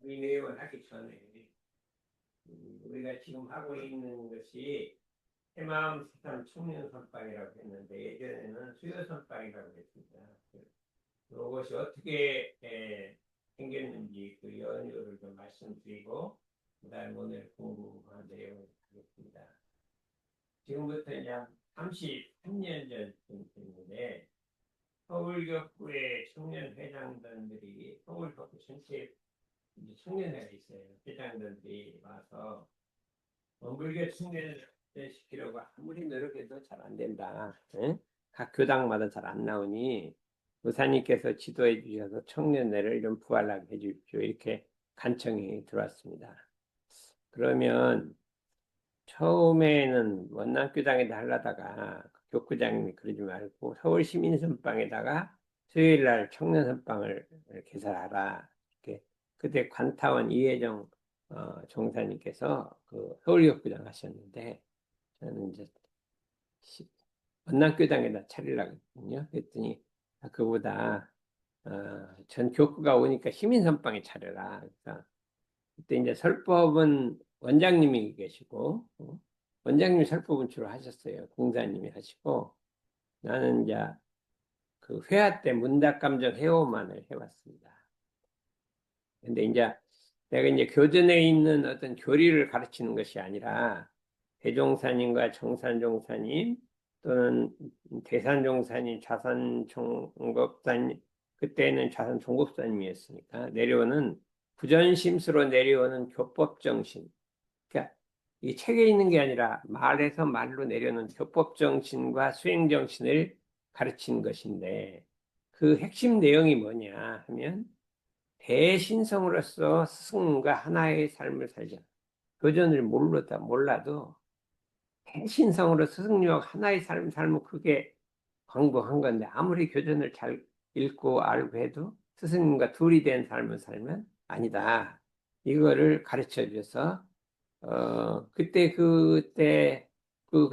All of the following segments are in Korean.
이 내용을 하기 전에 우리가 지금 하고 있는 것이 새마음 새삼 청년 선방이라고 했는데 예전에는 수요 선방이라고 했습니다. 이것이 어떻게 생겼는지 그 연유를 좀 말씀드리고 그다음 오늘 공부한 내용을 하겠습니다. 지금부터 이제 한 33년 전쯤 됐는데 서울교구의 청년 회장단들이 서울교구 전체 청년회가 있어요. 회장단들이 와서 원불교 청년을 시키려고 아무리 노력해도 잘 안 된다. 응? 각 교당마다 잘 안 나오니 의사님께서 지도해 주셔서 청년회를 좀 부활하게 해 주십시오. 이렇게 간청이 들어왔습니다. 그러면 처음에는 원남교당에다 하려다가 교구장님이 그러지 말고 서울시민선방에다가 수요일날 청년선방을 개설하라. 이렇게 그때 관타원 이혜정 종사님께서 그 서울교구장 하셨는데 저는 이제 원남교당에다 차리려고 했거든요. 그랬더니 그보다 전 교구가 오니까 시민선방에 차려라. 그러니까 그때 이제 설법은 원장님이 계시고 원장님이 설법은 주로 하셨어요. 공사님이 하시고 나는 이제 그 회화 때 문답감정 회화만을 해왔습니다. 근데 이제 내가 이제 교전에 있는 어떤 교리를 가르치는 것이 아니라 대종사님과 정산종사님 또는 대산종사님, 자산종급사님 그때는 자산종급사님이었으니까 내려오는 부전심수로 내려오는 교법정신. 그러니까 이 책에 있는 게 아니라 말에서 말로 내려오는 교법정신과 수행정신을 가르치는 것인데 그 핵심 내용이 뭐냐 하면 대신성으로서 스승과 하나의 삶을 살자. 교전을 몰라도 대신성으로 스승님과 하나의 삶을 살면 그게 광복한 건데 아무리 교전을 잘 읽고 알고 해도 스승님과 둘이 된 삶을 살면 아니다. 이거를 가르쳐 줘서 그때 그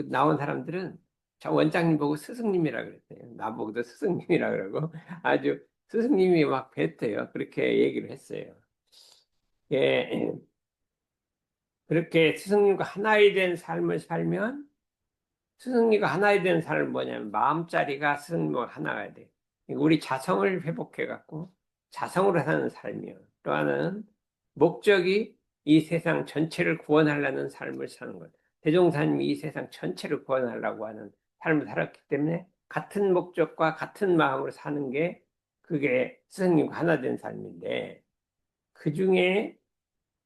나온 사람들은 저 원장님 보고 스승님이라 그랬어요. 나보고도 스승님이라 그러고 아주 스승님이 막 뱉어요. 그렇게 얘기를 했어요. 예, 그렇게 스승님과 하나이 된 삶을 살면 스승님과 하나이 된 삶은 뭐냐면 마음자리가 스승님과 하나가 돼. 우리 자성을 회복해갖고 자성으로 사는 삶이요. 또 하나는 목적이 이 세상 전체를 구원하려는 삶을 사는 것. 대종사님이 이 세상 전체를 구원하려고 하는 삶을 살았기 때문에 같은 목적과 같은 마음으로 사는 게 그게 스승님과 하나 된 삶인데 그 중에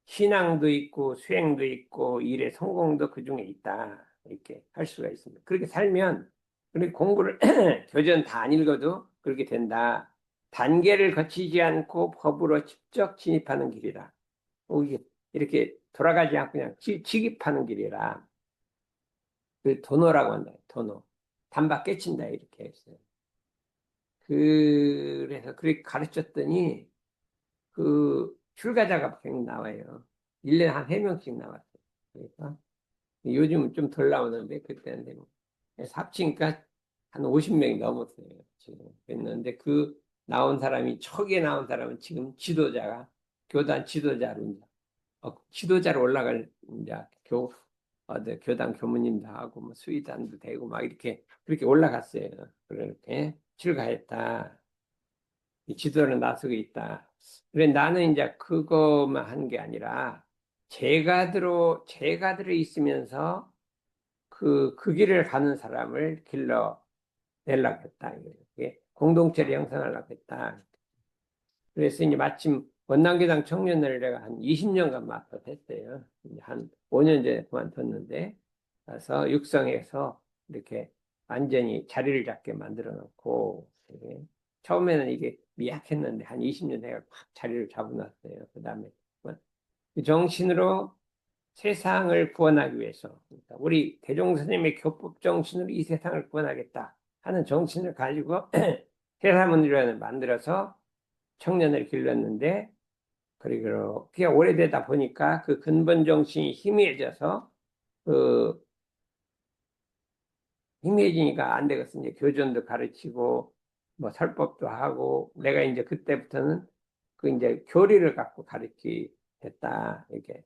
신앙도 있고 수행도 있고 일의 성공도 그 중에 있다. 이렇게 할 수가 있습니다. 그렇게 살면 그렇게 공부를 교전 다 안 읽어도 그렇게 된다. 단계를 거치지 않고 법으로 직접 진입하는 길이라. 이게 이렇게 돌아가지 않고 그냥 직입하는 길이라. 그 도노라고 한다. 도노. 단박 깨친다 이렇게 했어요. 그래서 그렇게 가르쳤더니 그 출가자가 계속 나와요. 1년에 한 3명씩 나왔어요. 그러니까 요즘은 좀 덜 나오는데 그때는 되면 합치니까 한 50명이 넘었어요. 지금 그랬는데 그 나온 사람이 초기에 나온 사람은 지금 지도자가 교단 지도자로 이제 지도자로 올라갈 이제 교단 교무님도 하고 뭐 수의단도 되고 막 이렇게 그렇게 올라갔어요. 그렇게 출가했다. 이 지도를 나서고 있다. 그래 나는 이제 그것만 한 게 아니라 제가들어 있으면서 그 길을 가는 사람을 길러내려고 했다. 이게 공동체를 형성하려고 했다. 그래서 이제 마침 원남교당 청년회를 내가 한 20년간 맡아서 했어요. 한 5년 전에 그만뒀는데, 그래서 육성해서 이렇게 완전히 자리를 잡게 만들어 놓고, 처음에는 이게 미약했는데 한 20년 내가 확 자리를 잡아놨어요. 그 다음에 그 정신으로 세상을 구원하기 위해서 그러니까 우리 대종 스님의 교법 정신으로 이 세상을 구원하겠다 하는 정신을 가지고 세사문이라는 만들어서 청년을 길렀는데 그리고 그게 오래되다 보니까 그 근본 정신이 희미해져서 그 희미해지니까 안 되겠어. 이제 교전도 가르치고 설법도 하고 내가 이제 그때부터는 그 이제 교리를 갖고 됐다, 이게.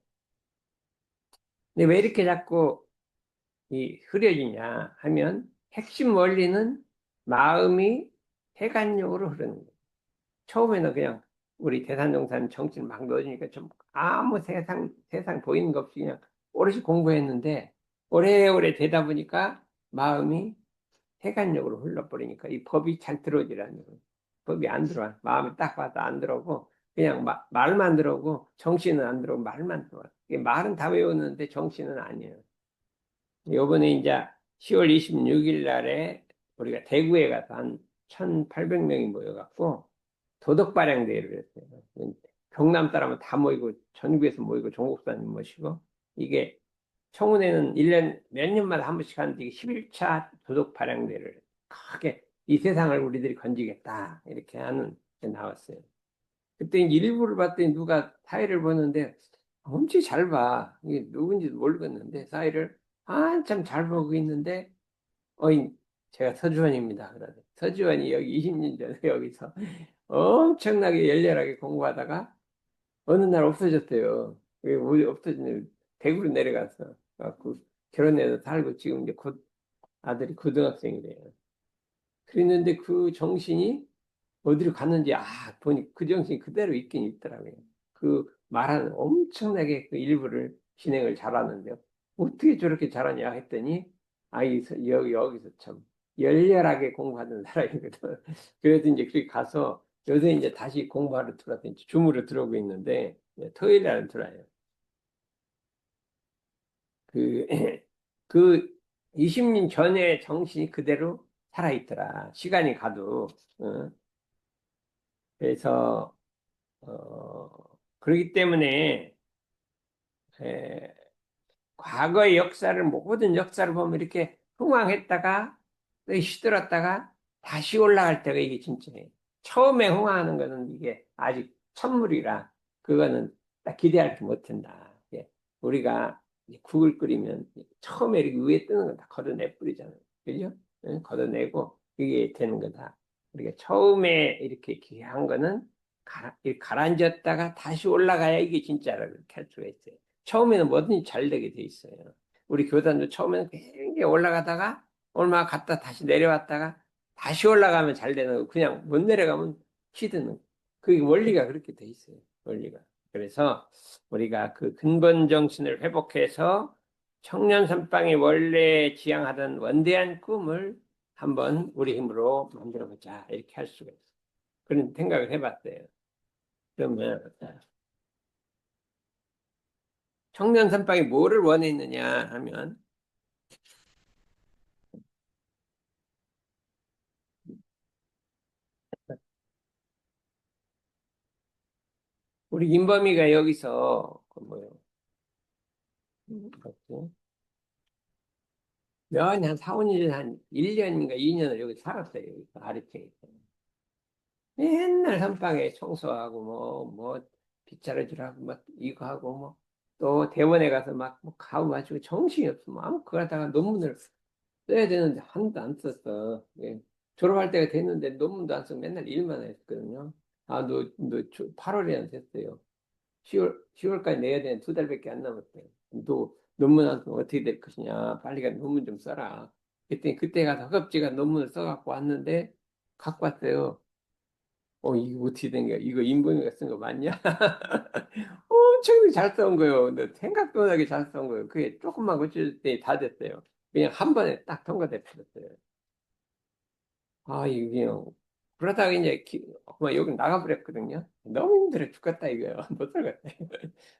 근데 왜 이렇게 자꾸 흐려지냐 하면 핵심 원리는 마음이 해관력으로 흐르는 거예요. 처음에는 그냥 우리 대산정산 정신을 막 넣어주니까 좀 아무 세상 보이는 것 없이 그냥 오롯이 공부했는데 오래오래 되다 보니까 마음이 해관력으로 흘러버리니까 이 법이 잘 들어오지라는 거예요. 법이 안 들어와. 마음이 딱 봐도 안 들어오고 그냥 말만 들어오고 정신은 안 들어오고 말만 들어와. 말은 다 외우는데 정신은 아니에요. 요번에 이제 10월 26일 날에 우리가 대구에 가서 한 1,800명이 모여갖고 도덕 발행 대회를 했어요. 경남 사람은 다 모이고 전국에서 모이고 종국사님 모시고 이게 청운회는 1년 몇 년마다 한 번씩 하는데 이게 11차 도덕 발행 대회를 크게 이 세상을 우리들이 건지겠다 이렇게 하는 게 나왔어요. 그때 일부를 봤더니 누가 사회를 보는데 엄청 잘 봐. 이게 누군지도 모르겠는데 사회를 한참 잘 보고 있는데 어이 제가 서주원입니다. 그러더니 서주원이 여기 20년 전에 여기서 엄청나게 열렬하게 공부하다가 어느 날 없어졌대요. 왜 없어지냐? 대구로 내려가서 갖고 결혼해서 살고 지금 이제 곧 아들이 고등학생이래요. 그랬는데 그 정신이 어디로 갔는지 보니 그 정신이 그대로 있긴 있더라고요. 그 말하는 엄청나게 그 일부를 진행을 잘하는데요. 어떻게 저렇게 잘하냐 했더니 여기서 참 열렬하게 공부하는 사람이거든. 그래서 이제 그렇게 가서 요새 이제 다시 공부하러 들어왔더 이제 줌으로 들어오고 있는데 토요일 날 들어와요. 그, 그 20년 전에 정신이 그대로 살아있더라. 시간이 가도. 어? 그래서 그렇기 때문에 에, 과거의 역사를 모든 역사를 보면 이렇게 흥황했다가 또 시들었다가 다시 올라갈 때가 이게 진짜예요. 처음에 흥황하는 거는 이게 아직 첫물이라 그거는 딱 기대할 게 못한다. 예. 우리가 이제 국을 끓이면 처음에 이렇게 위에 뜨는 건 다 걷어내 뿌리잖아요. 그죠? 응? 걷어내고 이게 되는 거다. 우리가 처음에 이렇게 한 거는 가라앉았다가 다시 올라가야 이게 진짜라고 이렇게 할 수가 있어요. 처음에는 뭐든지 잘 되게 돼 있어요. 우리 교단도 처음에는 굉장히 올라가다가 얼마 갔다 다시 내려왔다가 다시 올라가면 잘 되는 거 그냥 못 내려가면 시드는 거. 그 원리가 그렇게 돼 있어요. 원리가. 그래서 우리가 그 근본 정신을 회복해서 청년 선방이 원래 지향하던 원대한 꿈을 한번 우리 힘으로 만들어 보자 이렇게 할 수가 있어요. 그런 생각을 해봤어요. 그러면 청년 선방이 뭐를 원했느냐 하면 우리 임범이가 여기서 그 뭐요? 뭐지? 한 4, 5년 한 1년인가 2년을 여기 살았어요. 여기서 아르케에서. 맨날 선방에 청소하고 뭐 빗자루 질하고 뭐 이거 하고 뭐 또 대원에 가서 막뭐 가고 가지고 정신이 없어. 뭐 아무 그거 하다가 논문을 써야 되는데 한도 안 썼어. 예. 졸업할 때가 됐는데 논문도 안 쓰고 맨날 일만 했거든요. 너 8월에는 됐어요. 10월까지 내야 되는 2달밖에 안 남았대. 또 논문 한 건 어떻게 될 것이냐. 빨리 가 논문 좀 써라. 그랬더니 그때 가서 허겁지겁 논문을 써갖고 왔는데 갖고 왔어요. 이거 어떻게 된 거야? 이거 인본이가 쓴 거 맞냐? 엄청 잘 써온 거예요. 근데 생각도 못하게 잘 써온 거예요. 그게 조금만 고칠 때 다 됐어요. 그냥 한 번에 딱 통과돼 버렸어요. 이게 그러다가 이제 그만 여기 나가버렸거든요. 너무 힘들어 죽겠다 이거요. 못 살겠다.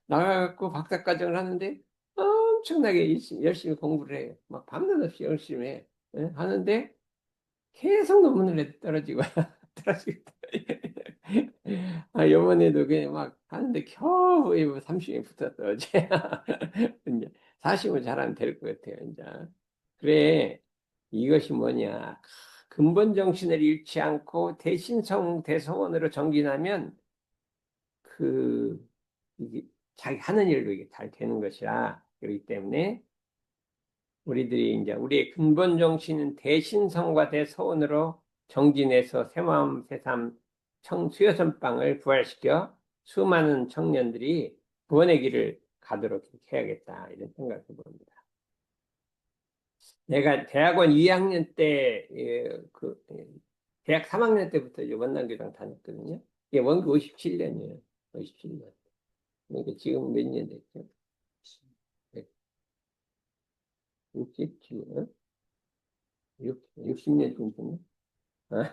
나가갖고 박사과정을 하는데 엄청나게 열심히 공부를 해요. 막 밤낮 없이 열심히 해. 예? 하는데 계속 논문을 떨어지고 떨어지고 요번에도 그냥 막 하는데 겨우 30명 붙었어 어제. 이제 40은 잘하면 될 것 같아요 이제. 그래 이것이 뭐냐 근본 정신을 잃지 않고 대신성 대소원으로 정진하면 그 이게 자기 하는 일로 이게 잘 되는 것이라 그렇기 때문에 우리들이 이제 우리의 근본 정신은 대신성과 대소원으로 정진해서 새마음 새삼 수여선방을 부활시켜 수많은 청년들이 구원의 길을 가도록 해야겠다 이런 생각을 봅니다. 내가 대학원 2학년 때, 대학 3학년 때부터 이제 원남교당 다녔거든요. 이게 원기 57년이에요. 57년. 그러니까 지금 몇 년 됐죠? 67년? 60년 정도? 어?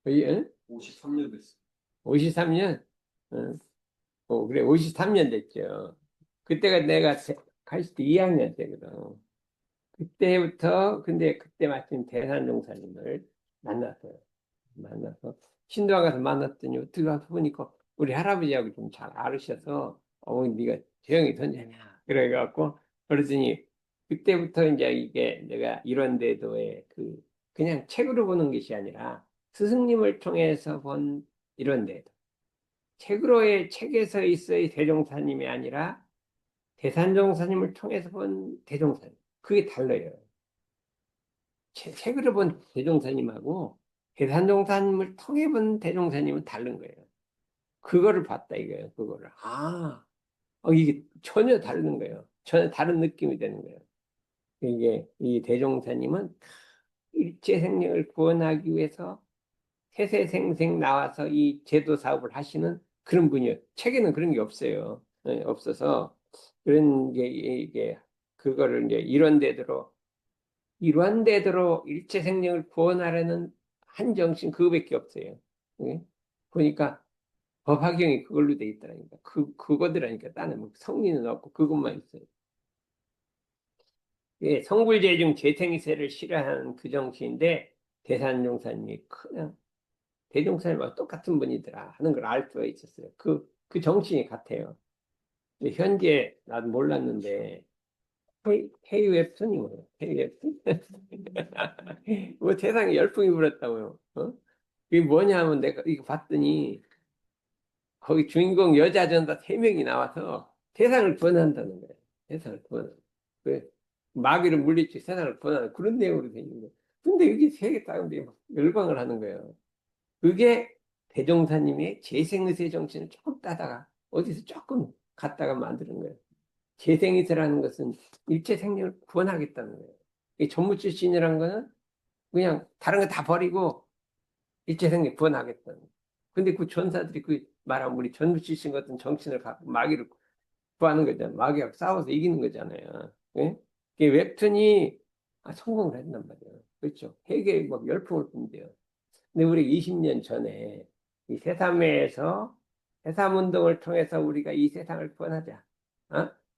거의, 53년 됐어. 53년? 그래, 53년 됐죠. 그때가 내가 가있을 때 2학년 때거든. 그때부터, 근데 그때 마침 대산종사님을 만났어요. 만나서, 신도원 가서 만났더니, 어떻게 가서 보니까, 우리 할아버지하고 좀 잘 알으셔서, 네가 조용히 던지냐. 그래갖고, 그러더니, 그때부터 이제 이게 내가 이런데도의 그냥 책으로 보는 것이 아니라, 스승님을 통해서 본 이런데도. 책에서 있어야 대종사님이 아니라, 대산종사님을 통해서 본 대종사님. 그게 달라요. 책으로 본 대종사님하고 대산종사님을 통해 본 대종사님은 다른 거예요. 그거를 봤다 이거예요. 그거를. 이게 전혀 다른 거예요. 전혀 다른 느낌이 되는 거예요. 이게 이 대종사님은 일체생명을 구원하기 위해서 세세생생 나와서 이 제도 사업을 하시는 그런 분이에요. 책에는 그런 게 없어요. 없어서 그런 게 이게 그거를 이제 이런 데대로 일체 생명을 구원하려는 한 정신 그거밖에 없어요. 예? 보니까 법화경이 그걸로 돼 있더라니까. 그거더라니까. 다른 뭐 성리는 없고 그것만 있어요. 예, 성불재중 재생이세를 싫어하는 그 정신인데 대산종사님이 그냥 대종사님과 똑같은 분이더라 하는 걸 알 수가 있었어요. 그 정신이 같아요. 근데 현재 나도 몰랐는데 헤이 웹슨이 뭐예요? 헤이 웹슨? 뭐 세상에 열풍이 불었다고요. 이게 뭐냐면 내가 이거 봤더니 거기 주인공 여자 전사 3명이 나와서 세상을 구원한다는 거예요. 세상을 구원하는. 그 마귀를 물리치 세상을 구원하는 그런 내용으로 되 있는 거예요. 근데 여기 세계 사람들이 막 열광을 하는 거예요. 그게 대종사님의 재생의세 정신을 조금 따다가 어디서 조금 갖다가 만드는 거예요. 재생의세라는 것은 일체 생명을 구원하겠다는 거예요. 이 전무출신이라는 거는 그냥 다른 거 다 버리고 일체 생명 구원하겠다는 거예요. 근데 그 전사들이 그 말하면 우리 전무출신 같은 정신을 갖고 마귀를 구하는 거잖아요. 마귀하고 싸워서 이기는 거잖아요. 예? 그 웹툰이 성공을 했단 말이에요. 그렇죠. 세계에 막 열풍을 뿜대요. 근데 우리 20년 전에 이 새삼회에서 새삼운동을 통해서 우리가 이 세상을 구원하자.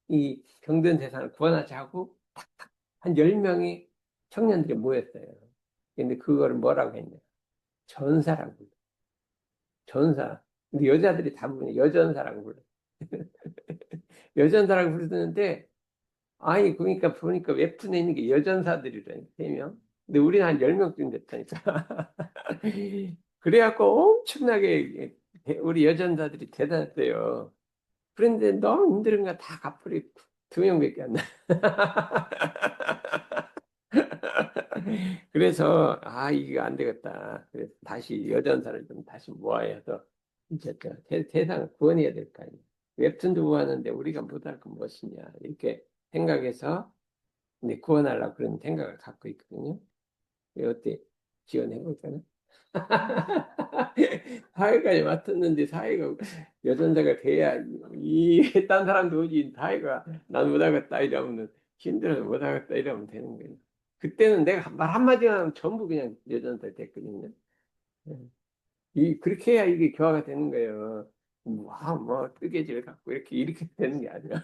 이 병든 세상을 구원하자고 한 10명이 청년들이 모였어요. 근데 그거를 뭐라고 했냐. 전사라고 불러. 전사. 근데 여자들이 대부분 여전사라고 불러. 여전사라고 부르는데 아니 그러니까 보니까 웹툰에 있는 게 여전사들이라니까 3명. 근데 우리는 한 10명쯤 됐다니까. 그래갖고 엄청나게 우리 여전사들이 대단했어요. 그런데 너무 힘든 거 다 갚으리 2명밖에 안 나. 그래서 이거 안 되겠다. 그래서 다시 여전사를 좀 다시 모아야 해서 이제 세상을 구원해야 될 거 아니에요. 웹툰도 구하는데 우리가 못할 건 무엇이냐 이렇게 생각해서 근데 구원하려고 그런 생각을 갖고 있거든요. 어때? 지원해볼까요? 사회까지 맡았는데 사회가 여전자가 돼야 딴 사람도 오지 사회가 난 못하겠다 이러면 힘들어서 못하겠다 이러면 되는 거예요. 그때는 내가 말 한마디만 하면 전부 그냥 여전자 됐거든요. 예. 그렇게 해야 이게 교화가 되는 거예요. 뭐 뜨개질 갖고 이렇게 되는 게 아니야.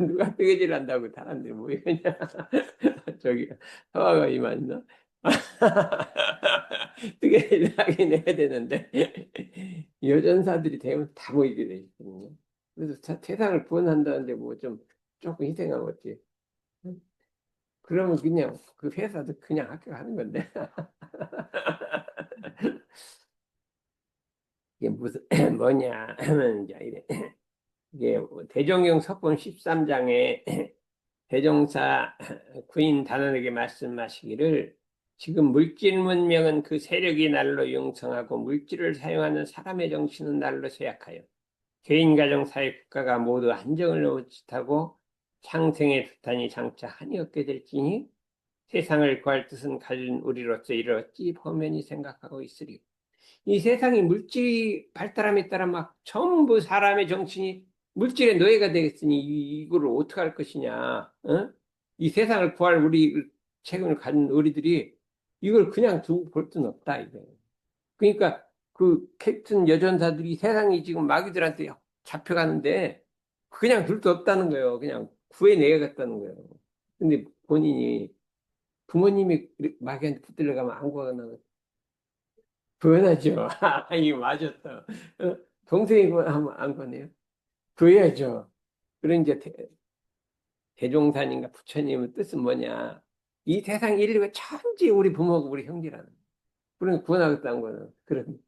누가 뜨개질 한다고 사람들이 모이겠냐. 저기 서화가 이만 뜨개질 하긴 해야 되는데 여전사들이 대부분 다 모이게 돼 있거든요. 그래서 세상을 구원한다는데 뭐 좀 조금 희생하면 어찌. 그러면 그냥 그 회사도 그냥 합격하는 건데. 이게 무슨 뭐냐 하면 이제 이게 대종경 석본 13장에 대종사 구인 단원에게 말씀하시기를 지금 물질 문명은 그 세력이 날로 융성하고 물질을 사용하는 사람의 정신은 날로 쇠약하여 개인, 가정, 사회, 국가가 모두 안정을 놓치고 상생의 수탄이 장차 한이 없게 될지니 세상을 구할 뜻은 가진 우리로서 이를 어찌 범연히 생각하고 있으리요. 이 세상이 물질이 발달함에 따라 막 전부 사람의 정신이 물질의 노예가 되겠으니 이거를 어떻게 할 것이냐, 어? 이 세상을 구할 우리 책임을 가진 우리들이 이걸 그냥 두고 볼 수는 없다, 이게. 그러니까 그 캡틴 여전사들이 세상이 지금 마귀들한테 잡혀가는데 그냥 둘 수 없다는 거예요. 그냥 구해내야겠다는 거예요. 근데 본인이 부모님이 마귀한테 붙들려 가면 안 구하나 구원하죠. 이거 맞았어. 동생이 구원하면 안 구원해요? 구해야죠. 그런 이제 대종사님과 부처님의 뜻은 뭐냐? 이 세상 인류가 천지 우리 부모고 우리 형제라는 거예요. 그러니까 구원하겠다는 거는 그런.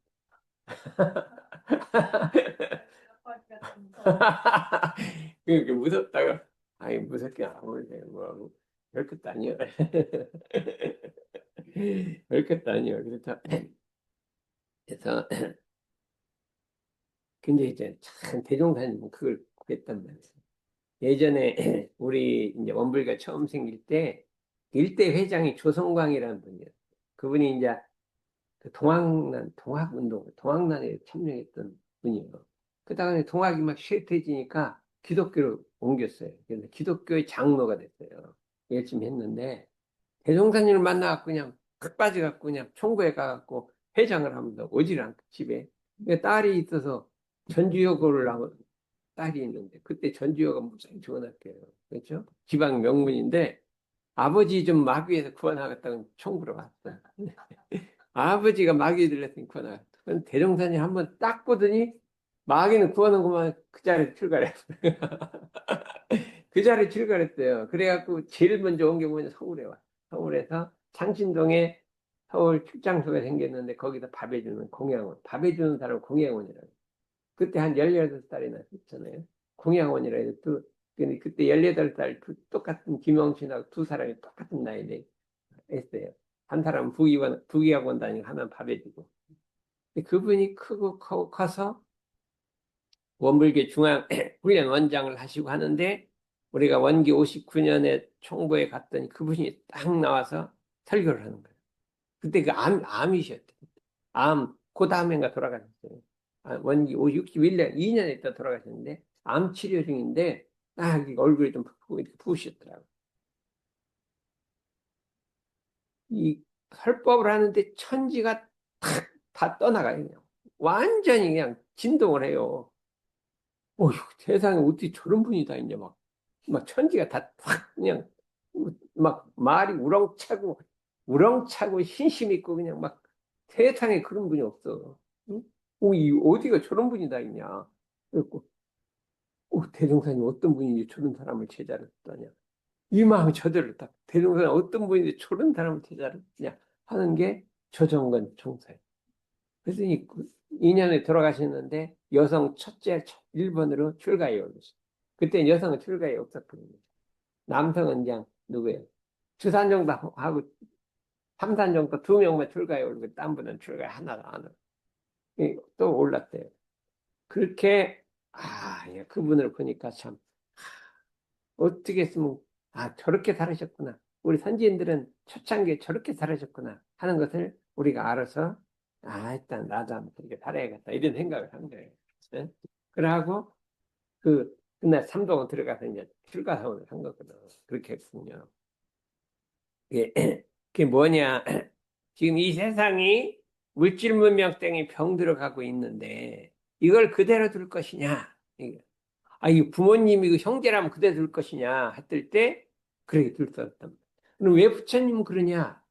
그렇게 무섭다가 아니 무섭게 안 보이세요. 뭐 별것도 아니요. 별것도 아니요. 그래서 근데 이제 참 대종사님은 그걸 구했단 말이에요. 예전에 우리 이제 원불가 처음 생길 때 일대 회장이 조성광이라는 분이었어요. 그분이 이제 그 동학운동, 동학난에 참여했던 분이에요. 그다음에 동학이 막 쇠퇴해지니까 기독교로 옮겼어요. 그래서 기독교의 장로가 됐어요. 열심히 했는데 대종사님을 만나갖고 그냥 푹 빠져갖고 그냥 총구에 가갖고 회장을 하면서 오질 않고 집에. 딸이 있어서 전주여고를 나온 딸이 있는데 그때 전주여가 무슨 좋은 학교예요. 그렇죠? 지방 명문인데 아버지 좀 마귀에서 구원하겠다고 총구로 왔어요. 아버지가 마귀에 들렸으니 구원하겠다. 그건 대종사님 한번 딱 보더니 마귀는 구원하고만 그 자리에 출가했어요. 그 자리에 출가했대요. 그래갖고 제일 먼저 온 게 뭐냐 서울에 와. 서울에서 창신동에 서울 출장소가 생겼는데 거기서 밥 해주는 공양원. 밥 해주는 사람 공양원이라고. 그때 한 18살이나 됐잖아요. 공양원이라 해서 또, 근데 그때 18살 똑같은 김영신하고 두 사람이 똑같은 나이에 했어요. 한 사람은 부기학원 다니고 하나는 밥 해주고. 근데 그분이 크고 커서 원불교 중앙 훈련 원장을 하시고 하는데 우리가 원기 59년에 총보에 갔더니 그분이 딱 나와서 설교를 하는 거예요. 그때 그 암이셨대. 그 다음에가 돌아가셨어요. 원기 61년, 2년 있다 돌아가셨는데, 암 치료 중인데, 딱 얼굴이 좀 부으셨더라고요. 이 설법을 하는데 천지가 다 떠나가요. 그냥. 완전히 그냥 진동을 해요. 어휴, 세상에 어떻게 저런 분이 다 있냐, 막 천지가 다 확 그냥, 막 말이 우렁차고 신심 있고 그냥 막 세상에 그런 분이 없어. 응? 어디가 저런 분이 다 있냐. 그래갖고, 대종사님 어떤 분인지 저런 사람을 제자로 했다냐. 이 마음이 저절로 딱, 대종사님 어떤 분인지 저런 사람을 제자로 했냐 하는 게 조정건 총사예요. 그래서 2년에 돌아가셨는데 여성 첫째 1번으로 출가에 올렸어요. 그때 여성은 출가에 없었거든요. 남성은 그냥 누구예요? 주산정도 하고 삼산정도 두 명만 출가에 올리고 딴 분은 출가에 하나가 안 오고 또 올랐대요. 그렇게 예, 그분을 보니까 참 어떻게 했으면 저렇게 살으셨구나. 우리 선지인들은 초창기에 저렇게 살으셨구나 하는 것을 우리가 알아서 일단 나도 한번 그렇게 살아야겠다 이런 생각을 한 거예요. 네? 그러고 그날 삼동원 들어가서 이제 출가사원을 한 거거든. 그렇게 했군요. 그게, 그게 뭐냐? 지금 이 세상이 물질 문명 때문에 병들어가고 있는데 이걸 그대로 둘 것이냐? 이 부모님이 그 형제라면 그대로 둘 것이냐 했을 때 그렇게 둘 수 없단 말이야. 그럼 왜 부처님은 그러냐?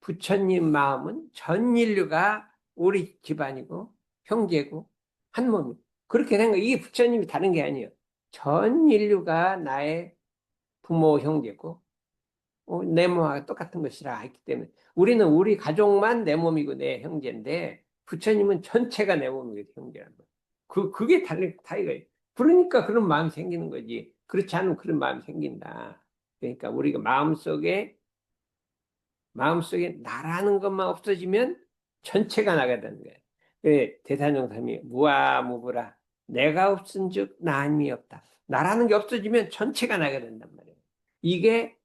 부처님 마음은 전 인류가 우리 집안이고 형제고 한 몸이 그렇게 생각. 이게 부처님이 다른 게 아니에요. 전 인류가 나의 부모 형제고 내 몸하고 똑같은 것이라 했기 때문에 우리는 우리 가족만 내 몸이고 내 형제인데 부처님은 전체가 내 몸이고 형제란 말이에요. 그게 다이거예요. 그러니까 그런 마음이 생기는 거지. 그렇지 않으면 그런 마음이 생긴다. 그러니까 우리가 마음속에 나라는 것만 없어지면 전체가 나게 되는 거예요. 대사정삼이 무아무부라 내가 없은즉 나님이 없다. 나라는 게 없어지면 전체가 나게 된단 말이에요. 이게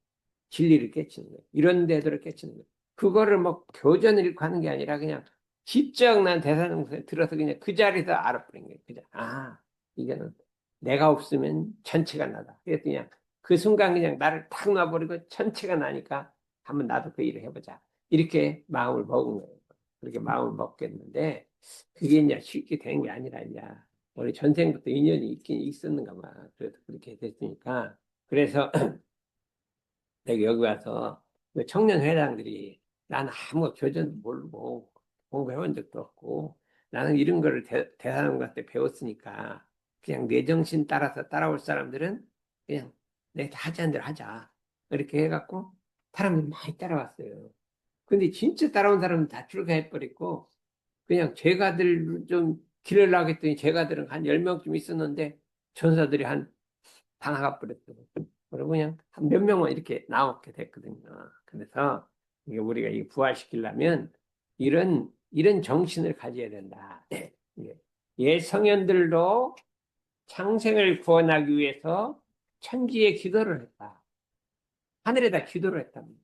진리를 깨치는 거예요. 이런 데들을 깨치는 거예요. 그거를 뭐 교전을 읽고 하는 게 아니라 그냥 지적 난 대사정삼에 들어서 그냥 그 자리에서 알아버린 거예요. 그냥 이게는 내가 없으면 전체가 나다. 그래서 그냥 그 순간 그냥 나를 탁 놔버리고 전체가 나니까 한번 나도 그 일을 해보자. 이렇게 마음을 먹은 거예요. 그렇게 마음을 먹겠는데 그게 이제 쉽게 된 게 아니라 이제 우리 전생부터 인연이 있긴 있었는가 봐. 그래서 그렇게 됐으니까 그래서 내가 여기 와서 그 청년 회장들이 나는 아무 교전도 모르고 공부해본 적도 없고 나는 이런 거를 대사님한테 배웠으니까 그냥 내 정신 따라서 따라올 사람들은 그냥 내가 하자는 대로 하자. 이렇게 해갖고 사람들이 많이 따라왔어요. 근데 진짜 따라온 사람은 다 출가해버렸고 그냥 제가들 좀 길을 나겠더니 제가들은 한 10명쯤 있었는데 전사들이 한 다 나가버렸더라고요. 그리고 그냥 한 몇 명만 이렇게 나오게 됐거든요. 그래서 이게 우리가 이 부활시키려면 이런 정신을 가져야 된다. 예. 옛 성현들도 창생을 구원하기 위해서 천지에 기도를 했다. 하늘에다 기도를 했답니다.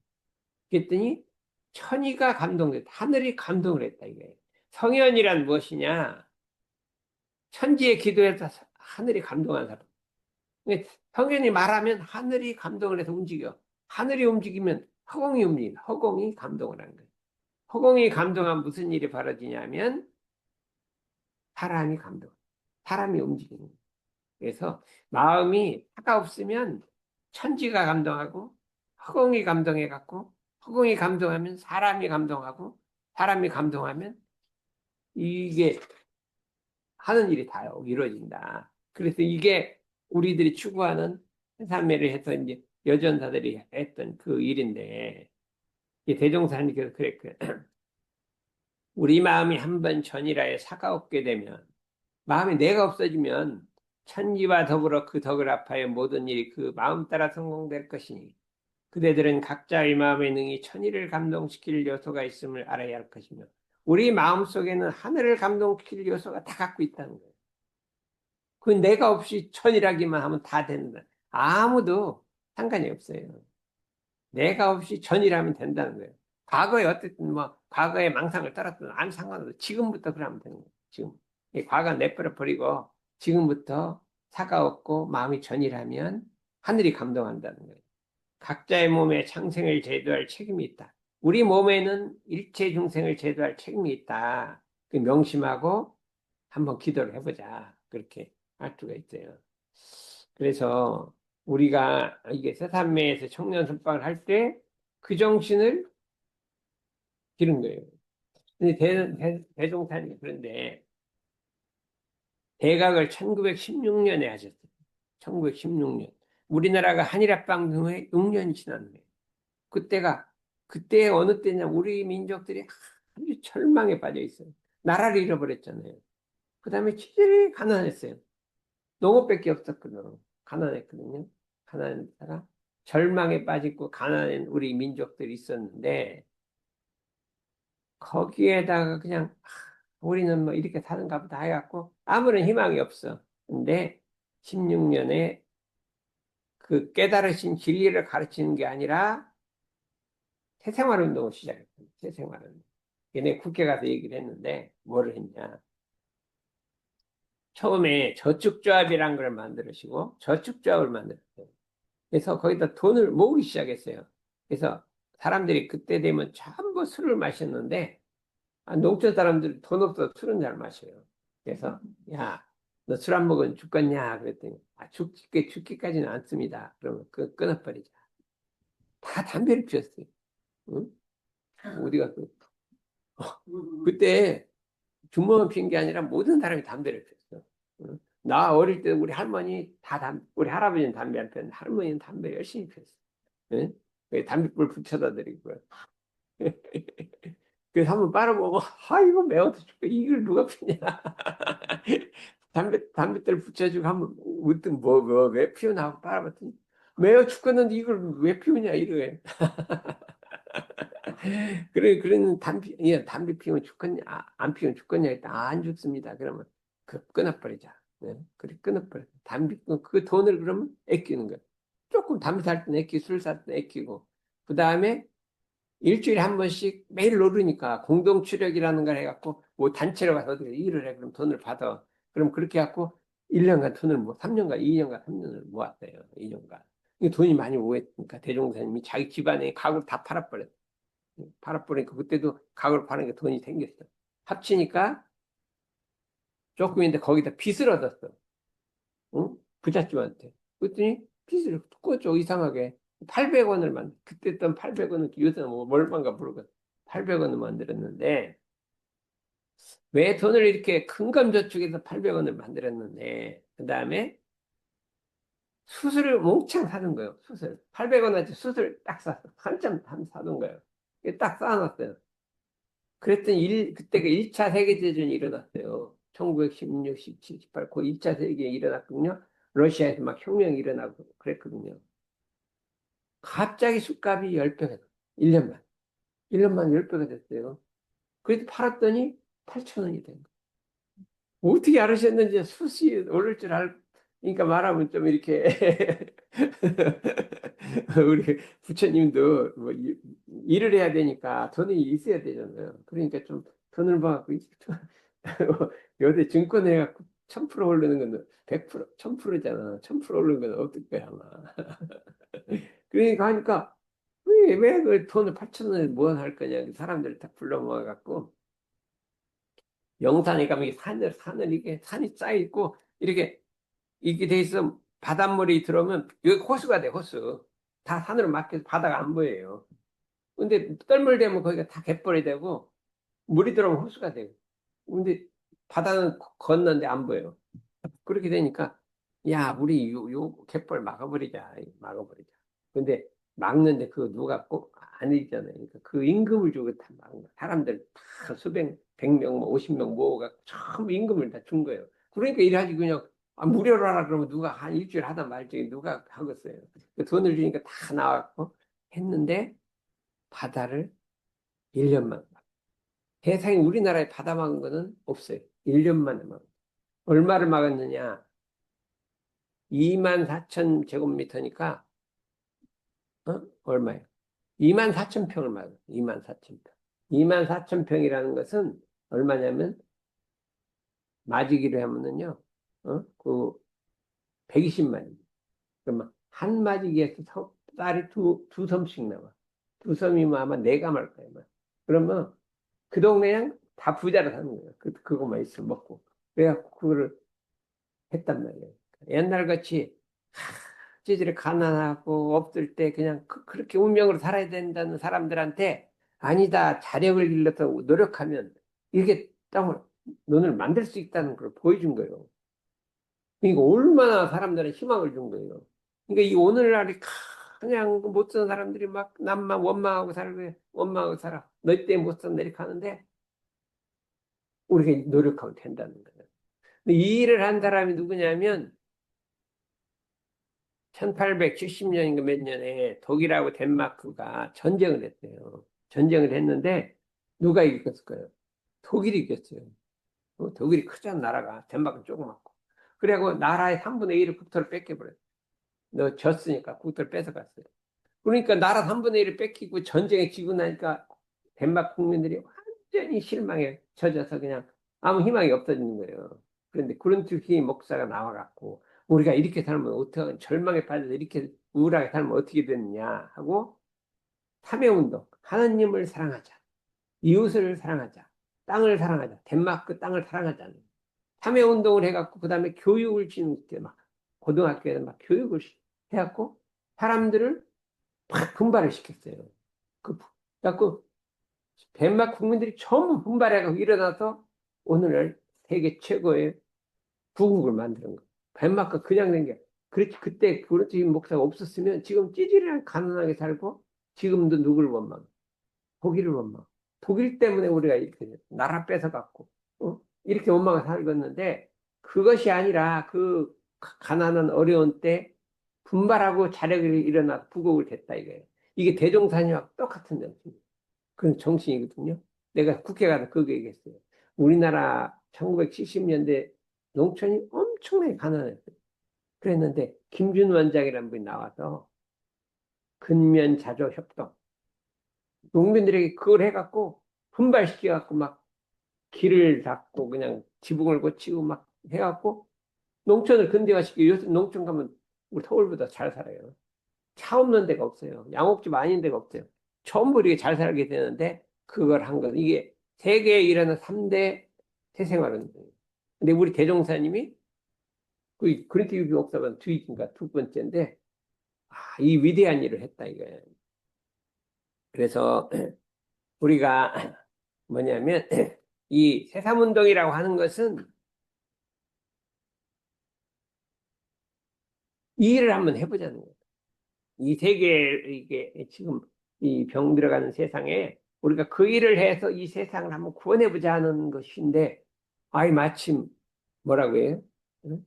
그랬더니 천이가 감동됐다. 하늘이 감동을 했다. 이게 성현이란 무엇이냐? 천지에 기도해서 하늘이 감동한 사람. 성현이 말하면 하늘이 감동을 해서 움직여. 하늘이 움직이면 허공이 움직인다. 허공이 감동을 하는 거예요. 허공이 감동하면 무슨 일이 벌어지냐면 사람이 감동. 사람이 움직이는 거예요. 그래서 마음이 차가없으면 천지가 감동하고 허공이 감동해갖고 허공이 감동하면 사람이 감동하고 사람이 감동하면 이게 하는 일이 다 이루어진다. 그래서 이게 우리들이 추구하는 해산매를 해서 이제 여전사들이 했던 그 일인데 대종사님께서 그랬고요. 우리 마음이 한번 전이라에 사가 없게 되면 마음이 내가 없어지면 천지와 더불어 그 덕을 합하여 모든 일이 그 마음 따라 성공될 것이니 그대들은 각자의 마음에 능히 천의를 감동시킬 요소가 있음을 알아야 할 것이며 우리 마음속에는 하늘을 감동시킬 요소가 다 갖고 있다는 거예요. 그 내가 없이 천이라기만 하면 다 된다. 아무도 상관이 없어요. 내가 없이 천이라면 된다는 거예요. 과거에 어쨌든 뭐 과거에 망상을 떨었든 아무 상관없어. 지금부터 그러면 되는 거예요. 지금 이 과거 내버려 버리고 지금부터 사가 없고 마음이 천이라면 하늘이 감동한다는 거예요. 각자의 몸에 창생을 제도할 책임이 있다. 우리 몸에는 일체 중생을 제도할 책임이 있다. 그 명심하고 한번 기도를 해보자. 그렇게 할 수가 있어요. 그래서 우리가 이게 세산매에서 청년 선방을 할 때 그 정신을 기른 거예요. 근데 대종사님 그런데 대각을 1916년에 하셨어요. 1916년. 우리나라가 한일합방 후에 6년이 지났네요. 그때 어느 때냐 우리 민족들이 아주 절망에 빠져 있어요. 나라를 잃어버렸잖아요. 그 다음에 치질이 가난했어요. 농업밖에 없었거든요. 가난했거든요. 가난했다가 절망에 빠지고 가난한 우리 민족들이 있었는데 거기에다가 그냥 우리는 뭐 이렇게 사는가 보다 해갖고 아무런 희망이 없어. 근데 16년에 그 깨달으신 진리를 가르치는 게 아니라 새생활 운동을 시작했어요. 새생활 운동. 얘네 국회 가서 얘기를 했는데 뭐를 했냐. 처음에 저축조합이란 걸 만들으시고 저축조합을 만들었어요. 그래서 거기다 돈을 모으기 시작했어요. 그래서 사람들이 그때 되면 전부 술을 마셨는데 농촌 사람들 돈 없어서 술은 잘 마셔요. 그래서 야, 너 술 안 먹으면 죽겠냐? 그랬더니 죽기까지는 않습니다. 그러면 끊어버리자. 다 담배를 피웠어요. 응? 어디가 그때 주먹만 피운 게 아니라 모든 사람이 담배를 피웠어. 응? 나 어릴 때 우리 할머니 우리 할아버지는 담배 안 피웠는데 할머니는 담배 열심히 피웠어. 응? 담배불 붙여다 드리고요. 그래서 한번 빨아보고, 이거 매워서 죽고, 이걸 누가 피냐. 담뱃대를 붙여주고 한번, 으뜸 왜 피우나 하고 빨아봤더니, 매워 죽겠는데 이걸 왜 피우냐, 이래. 그런 담배 피우면 죽겠냐, 안 피우면 죽겠냐 했다. 안 죽습니다. 그러면 끊어버리자. 네? 그래, 끊어버려. 그 돈을 그러면 아끼는 거야. 조금 담배 살 때 아끼고, 술 살 때 아끼고. 그 다음에 일주일에 한 번씩 매일 노르니까 공동추력이라는 걸 해갖고, 뭐 단체로 가서 어디 일을 해. 그럼 돈을 받아. 그럼 그렇게 해갖고, 1년간 돈을 3년간, 2년간, 3년을 모았대요. 2년간. 돈이 많이 모였으니까 대종사님이 자기 집안에 가구를 다 팔아버렸어. 팔아버리니까 그때도 가구를 파는 게 돈이 생겼어. 합치니까 조금인데 거기다 빚을 얻었어. 응? 부잣집한테. 그랬더니 빚을 꿔줘 이상하게 800원을 그때 했던 800원은 요새는 뭐 얼마인가 모르겠어. 800원을 만들었는데 왜 돈을 이렇게 큰감저축해서 800원을 만들었는데 그 다음에 수술을 몽창 사는 거예요. 수술 800원어치 수술 딱 샀어. 한참 사둔 거예요. 딱 쌓아놨어요. 그랬더니 그때가 1차 세계대전이 일어났어요. 1916, 17, 18, 그 1차 세계에 일어났거든요. 러시아에서 막 혁명이 일어나고 그랬거든요. 갑자기 술값이 10배가 됐어요. 1년만. 1년만 10배가 됐어요. 그래도 팔았더니 8천 원이 된 거예요. 어떻게 알으셨는지 수시 오를 줄 그러니까 말하면 좀 이렇게 우리 부처님도 뭐 일을 해야 되니까 돈이 있어야 되잖아요. 그러니까 좀 돈을 받고 요새 증권 해갖고 1000% 오르는 건 100%, 1000%잖아. 1000% 오르는 건 어떨 거야 아마. 그러니까 하니까 왜 그 돈을 8천 원에 무엇할 거냐 사람들 다 불러 모아갖고 영산에 가면 산을 이게 산이 쌓여 있고 이렇게 이게 돼 있어 바닷물이 들어오면 여기 호수가 돼 호수 다 산으로 막혀서 바다가 안 보여요. 근데 썰물되면 거기가 다 갯벌이 되고 물이 들어오면 호수가 되고 근데 바다는 건너는데 안 보여요. 그렇게 되니까 야 우리 요 갯벌 막아버리자. 근데 막는데 그 누가 꼭 안 해주잖아요. 그러니까 그 임금을 주고 다 막은 거야. 사람들 다 수백 100명 뭐 50명 모아가 전부 임금을 다 준 거예요. 그러니까 이래가지고 그냥 무료로 하라 그러면 누가 한 일주일 하다 말지 누가 하겠어요. 그 돈을 주니까 다 나왔고 했는데 바다를 1년만 세상에 우리나라에 바다 막은 거는 없어요. 1년 만에 막 얼마를 막았느냐 2만 4천 제곱미터니까 얼마예요? 2만 4천 평을 말해요. 2만 4천 평. 2만 4천 평이라는 것은 얼마냐면 마지기로 하면은요. 그 120만입니다. 그러면 한 마지기에서 쌀이 두 섬씩 나와. 두 섬이면 아마 네가 말 거예요. 아마. 그러면 그 동네양 다 부자로 사는 거예요. 그것만 있으면 먹고. 그래갖고 그거를 했단 말이에요. 옛날 같이 찌질이 가난하고 없을 때 그냥 그렇게 운명으로 살아야 된다는 사람들한테 아니다 자력을 길러서 노력하면 이렇게 땅을 눈을 만들 수 있다는 걸 보여준 거예요. 그러니까 얼마나 사람들은 희망을 준 거예요. 그러니까 이 오늘날이 그냥 못 쓰는 사람들이 막 남만 원망하고 살고 원망하고 살아. 너 때문에 못 쓴다 이렇게 하는데 우리가 노력하면 된다는 거예요. 근데 이 일을 한 사람이 누구냐면 1870년인가 몇 년에 독일하고 덴마크가 전쟁을 했어요. 전쟁을 했는데 누가 이겼을까요? 독일이 이겼어요. 독일이 크잖아 나라가. 덴마크는 조그맣고. 그래고 나라의 3분의 1을 국토를 뺏겨버렸어요. 너 졌으니까 국토를 뺏어갔어요. 그러니까 나라 3분의 1을 뺏기고 전쟁에 지고 나니까 덴마크 국민들이 완전히 실망에 젖어서 그냥 아무 희망이 없어지는 거예요. 그런데 그런트히 목사가 나와갖고 우리가 이렇게 살면 어떻게 절망에 빠져서 이렇게 우울하게 살면 어떻게 되느냐 하고 참여운동 하나님을 사랑하자 이웃을 사랑하자 땅을 사랑하자 덴마크 땅을 사랑하자는 참여운동을 해갖고 그 다음에 교육을 지금 막 고등학교에서 막 교육을 해갖고 사람들을 막 분발을 시켰어요. 그래갖고 덴마크 국민들이 전부 분발해서 일어나서 오늘날 세계 최고의 부국을 만드는 거예요. 덴마크가 그냥 된 게. 그렇지, 그때 그렇지 목사가 없었으면 지금 찌질이랑 가난하게 살고 지금도 누굴 원망? 독일을 원망. 독일 때문에 우리가 이렇게 나라 뺏어갖고, 이렇게 원망을 살겠는데 그것이 아니라 그 가난한 어려운 때 분발하고 자력이 일어나 부국을 됐다 이거예요. 이게 대종사님하고 똑같은 정신이에요. 그런 정신이거든요. 내가 국회 가서 그거 얘기했어요. 우리나라 1970년대 농촌이 엄청나게 가난했어요. 그랬는데 김준 원장이라는 분이 나와서 근면자조협동 농민들에게 그걸 해갖고 분발시켜갖고 막 길을 닦고 그냥 지붕을 고치고 막 해갖고 농촌을 근대화시키고 요새 농촌 가면 우리 서울보다 잘 살아요. 차 없는 데가 없어요. 양옥집 아닌 데가 없어요. 전부 이렇게 잘 살게 되는데 그걸 한 건 이게 세계에 일어난 3대 새생활운동이에요. 근데 우리 대종사님이 그 그린티 유비 목사반 주인가 두 번째인데 이 위대한 일을 했다 이거예요. 그래서 우리가 뭐냐면 이 새삼운동이라고 하는 것은 이 일을 한번 해보자는 거예요. 이 세계 이게 지금 이 병 들어가는 세상에 우리가 그 일을 해서 이 세상을 한번 구원해보자 하는 것인데 아이 마침 뭐라고 해요? 응?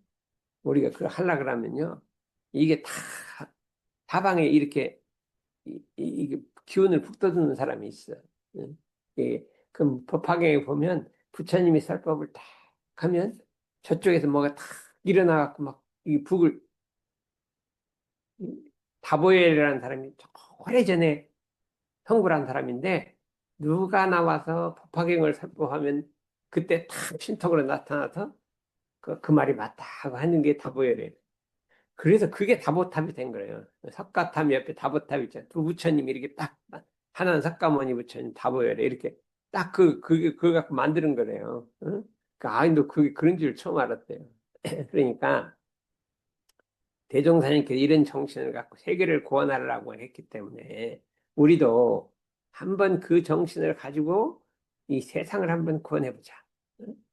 우리가 그걸 하려 그러면요 이게 다 사방에 이렇게 이게 기운을 북돋우는 사람이 있어. 응? 그 법화경에 보면 부처님이 설법을 딱 하면 저쪽에서 뭐가 탁 일어나갖고 막 이 북을 다보엘이라는 사람이 오래전에 성불한 사람인데 누가 나와서 법화경을 설법하면 그때 탁 신통으로 나타나서 그 말이 맞다고 하는 게 다보엘이에요. 그래서 그게 다보탑이 된 거예요. 석가탑 옆에 다보탑 있잖아요. 두 부처님이 이렇게 딱 하나는 석가모니 부처님 다보엘에 이렇게 딱 그걸 갖고 만드는 거래요. 응? 그 아이도 그게 그런 줄 처음 알았대요. 그러니까 대종사님께서 이런 정신을 갖고 세계를 구원하려고 했기 때문에 우리도 한번 그 정신을 가지고 이 세상을 한번 구원해보자.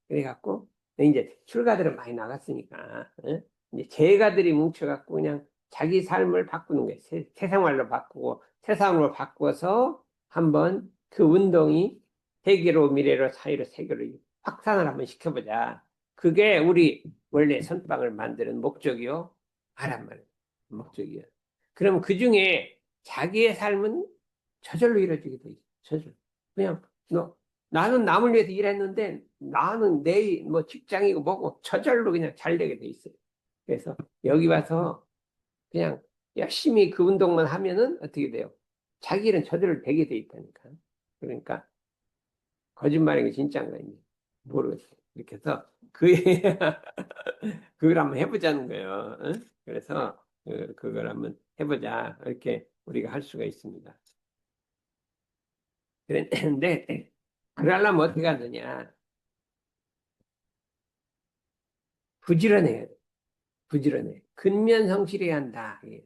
그래갖고 이제 출가들은 많이 나갔으니까 이제 제가들이 뭉쳐갖고 그냥 자기 삶을 바꾸는 거예요. 세상말로 바꾸고 세상으로 바꿔서 한번 그 운동이 세계로 미래로 사회로 세계로 확산을 한번 시켜보자. 그게 우리 원래 선방을 만드는 목적이요. 하란 말이에요. 목적이야. 그럼 그 중에 자기의 삶은 저절로 이루어지게 돼 있어. 저절로. 그냥 나는 남을 위해서 일했는데 나는 내 뭐 직장이고 뭐고 저절로 그냥 잘 되게 돼 있어요. 그래서 여기 와서 그냥 열심히 그 운동만 하면은 어떻게 돼요? 자기 일은 저절로 되게 돼 있다니까. 그러니까 거짓말인 게 진짜인가 이제 모르겠어요. 이렇게 해서 그걸 한번 해보자는 거예요. 응? 그래서 그걸 한번 해보자. 이렇게 우리가 할 수가 있습니다. 그런데 그러려면 어떻게 하느냐. 부지런해야 돼. 부지런해. 근면성실해야 한다. 예.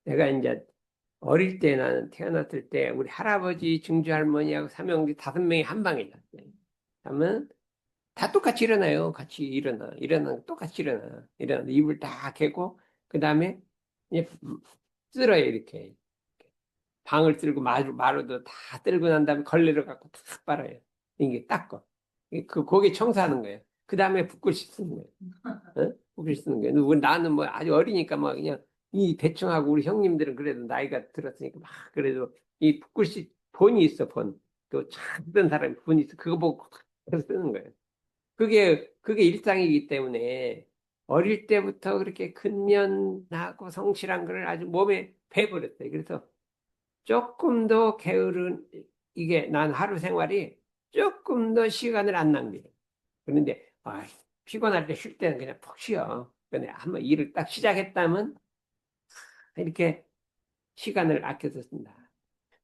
내가 이제 어릴 때 나는 태어났을 때 우리 할아버지 증조 할머니하고 삼형제 5명이 한 방에 잤어요. 그러면 다 똑같이 일어나요. 같이 일어나 똑같이 일어나 이불 다 개고 그 다음에 이제 쓸어요 이렇게 방을 쓸고 마루도 다 쓸고 난 다음에 걸레를 갖고 탁 빨아요. 이게 닦고 그 거기 청소하는 거예요. 그 다음에 붓글씨 쓰는 거예요. 어? 붓글씨 쓰는 거예요. 나는 뭐 아주 어리니까 막 그냥 이 대충 하고 우리 형님들은 그래도 나이가 들었으니까 막 그래도 이 붓글씨 본이 있어 본. 또 작은 사람이 본이 있어. 그거 보고 쓰는 거예요. 그게 일상이기 때문에 어릴 때부터 그렇게 근면하고 성실한 걸 아주 몸에 배버렸어요. 그래서 조금 더 게으른, 이게 난 하루 생활이 조금 더 시간을 안 낭비해. 그런데, 피곤할 때 쉴 때는 그냥 푹 쉬어. 근데 한번 일을 딱 시작했다면 이렇게 시간을 아껴서 쓴다.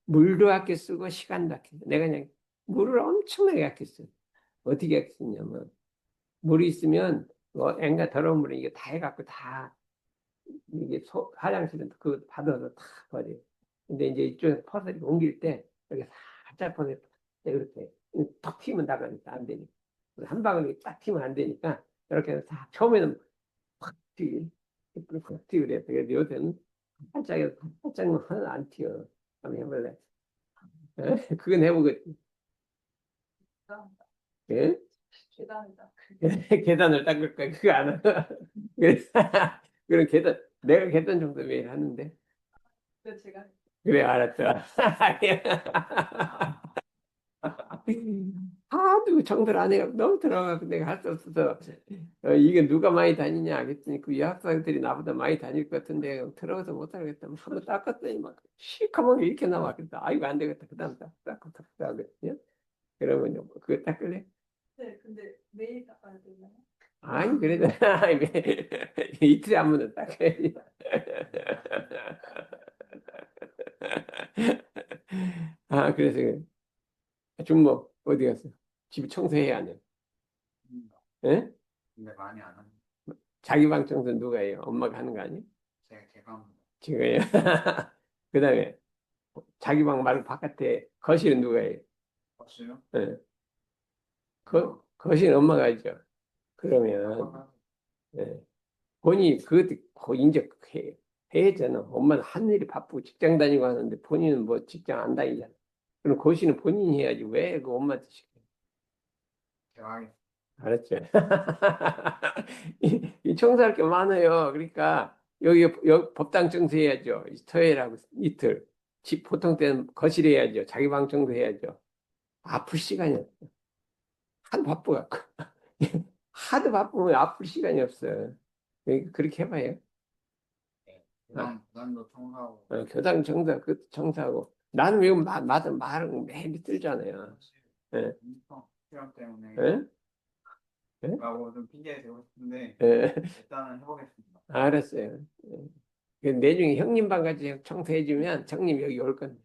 물도 아껴 쓰고 시간도 아껴 쓰고. 내가 그냥 물을 엄청나게 아껴 써. 어떻게 아껴 쓰냐면, 물이 있으면 뭐 앵가 더러운 물은 이게 다 해갖고 다 이게 화장실은 그거 받아서 다 버려. 근데 이제 이쪽에 퍼서 이렇게 옮길 때 이렇게 살짝 퍼서 이렇게 탁 튀면 나가니까 안 되니까 한 방울 딱 튀면 안 되니까 이렇게 해서 다 처음에는 확 튀기 확 튀기 그래서 요새는 살짝에서 살짝만 하나 안 튀어. 한번 해볼래? 그건 해보겠지. 예? 계단이다. 계단을 닦을 거야. 그거 안 하고. 그래서 그런 계단, 내가 계단 정도 매일 하는데. 그 제가 그래, 알았어. 하도 청소를 안 해가 너무 들어가고 내가 할 수 없어서 이게 누가 많이 다니냐 그랬더니 그 여학생들이 나보다 많이 다닐 것 같은데 들어가서 못 하겠다. 한번 닦았더니 막 시커멓게 이렇게 나와. 그래서 아이고 안 되겠다. 그다음 닦고 그랬거든요. 그러면 그거 닦을래? 네, 근데 매일 닦아야 되나요? 아니 그래도 이틀에 한 번은 닦아야지. 아 그래서 준모 어디 갔어? 집 청소해야 하네. 예? 근데 많이 안 하는 자기 방 청소 누가 해요? 엄마가 하는 거 아니에요? 제가 합니다. 지금요. 그다음에 자기 방 말고 바깥에 거실은 누가 해요? 없어요? 예. 거실은 엄마가 하죠. 그러면 예. 본인이 그것도 이제 해야잖아. 엄마는 한 일이 바쁘고 직장 다니고 하는데 본인은 뭐 직장 안 다니잖아. 그럼 거실은 본인이 해야지. 왜 그 엄마한테 시켜? 제가 하겠습니다. 알았죠? 이 청소할 게 많아요. 그러니까 여기 법당 청소해야죠. 토요일하고 이틀. 집 보통 때는 거실 해야죠. 자기 방 청소해야죠. 아플 시간이 없어. 하도 바쁘갖고. 하도 바쁘면 아플 시간이 없어요. 그러니까 그렇게 해봐요. 네. 아, 부담도 청소하고 교당 청소, 그 청소하고. 나는 왜 말은 매일 힘들잖아요. 예, 인성 필요 때문에 예? 예? 라고 좀 핑계 대고 싶은데 예, 일단은 해보겠습니다. 알았어요. 예. 그 나중에 형님 방 같이 청소해주면 형님 여기 올 건데.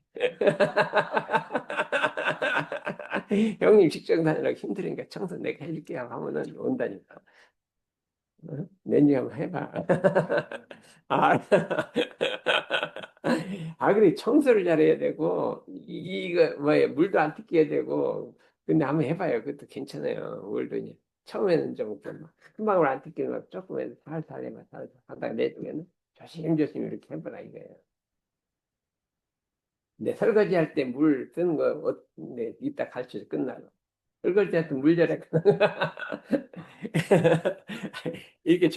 형님 직장 다니라고 힘드니까 청소 내가 해줄게요 하면은 온다니까. 어? 내년에 한번 해봐. 아, 그래. 청소를 잘해야 되고, 이거, 뭐야, 물도 안 뜯겨야 되고, 근데 한번 해봐요. 그것도 괜찮아요. 물도 처음에는 좀 금방울 안 뜯기는 거 조금 해서 살살 해봐, 살살. 하다가 내중에는 조심조심 이렇게 해보라 이거예요. 근데 설거지 할 때 물 쓰는 거, 네, 이따 가르쳐서 끝나고. 설거지 할 때 물 절약. 이렇게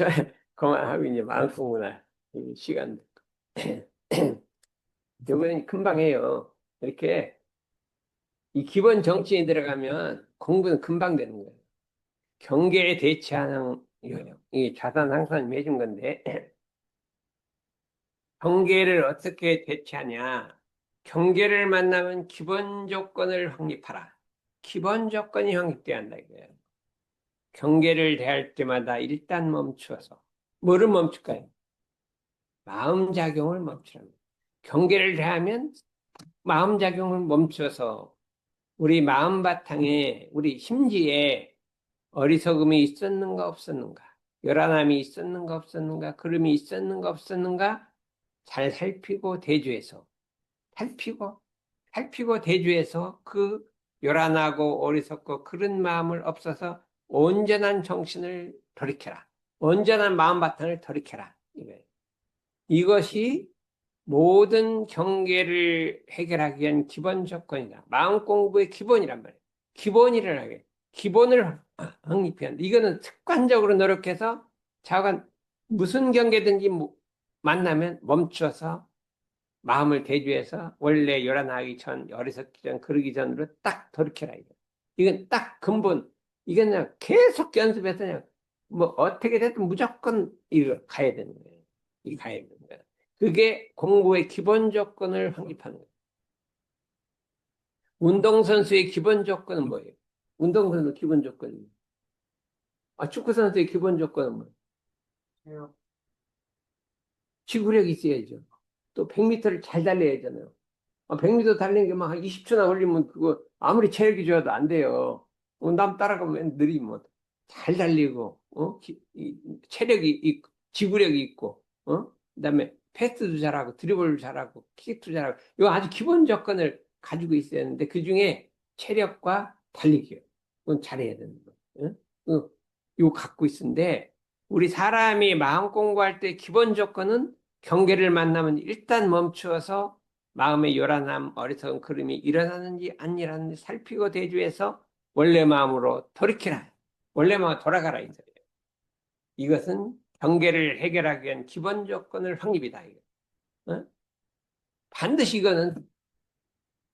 그만하고 이제 마음고구나. 시간. 이번엔 금방 해요. 이렇게 이 기본 정치에 들어가면 공부는 금방 되는 거예요. 경계에 대치하는 요령. 이 자산 항상 해준 건데 경계를 어떻게 대치하냐? 경계를 만나면 기본 조건을 확립하라. 기본 조건이 확립돼야 한다 이거예요. 경계를 대할 때마다 일단 멈추어서 뭐를 멈출까요? 마음작용을 멈추랍니다. 경계를 대하면 마음작용을 멈춰서 우리 마음 바탕에 우리 심지에 어리석음이 있었는가 없었는가, 요란함이 있었는가 없었는가, 그름이 있었는가 없었는가 잘 살피고 대주해서 살피고 대주해서 그 요란하고 어리석고 그런 마음을 없어서 온전한 정신을 돌이켜라. 온전한 마음 바탕을 돌이켜라. 이것이 모든 경계를 해결하기 위한 기본 조건이다. 마음 공부의 기본이란 말이에요. 기본이를 하게. 기본을 확립해야 한다. 이거는 습관적으로 노력해서 자관 무슨 경계든지 만나면 멈춰서 마음을 대주해서 원래 요란하기 전, 어리석기 전, 그러기 전으로 딱 돌이켜라. 이건 딱 근본. 이건 그냥 계속 연습해서 그냥 뭐 어떻게 됐든 무조건 이거 가야 되는 거예요. 이 가야 되는 거예요. 그게 공부의 기본 조건을 확립하는 거예요. 운동선수의 기본 조건은 뭐예요? 운동선수 기본 조건이. 축구선수의 기본 조건은 뭐예요? 체력 지구력이 있어야죠. 또 100m를 잘 달려야 하잖아요. 100m 달리는 게 막 한 20초나 걸리면 그거 아무리 체력이 좋아도 안 돼요. 남 따라가면 느리면 잘 달리고, 체력이 있고, 지구력이 있고, 그다음에 패스도 잘하고, 드리블도 잘하고, 킥도 잘하고, 이거 아주 기본 조건을 가지고 있어야 하는데 그 중에 체력과 달리기요. 그건 잘해야 되는 거예요. 이거 갖고 있는데 우리 사람이 마음 공부할 때 기본 조건은 경계를 만나면 일단 멈추어서 마음의 요란함, 어리석은 그름이 일어나는지 안 일어나는지 살피고 대주해서 원래 마음으로 돌이키라. 원래 마음으로 돌아가라. 이것은 경계를 해결하기 위한 기본 조건을 확립이다. 어? 반드시 이거는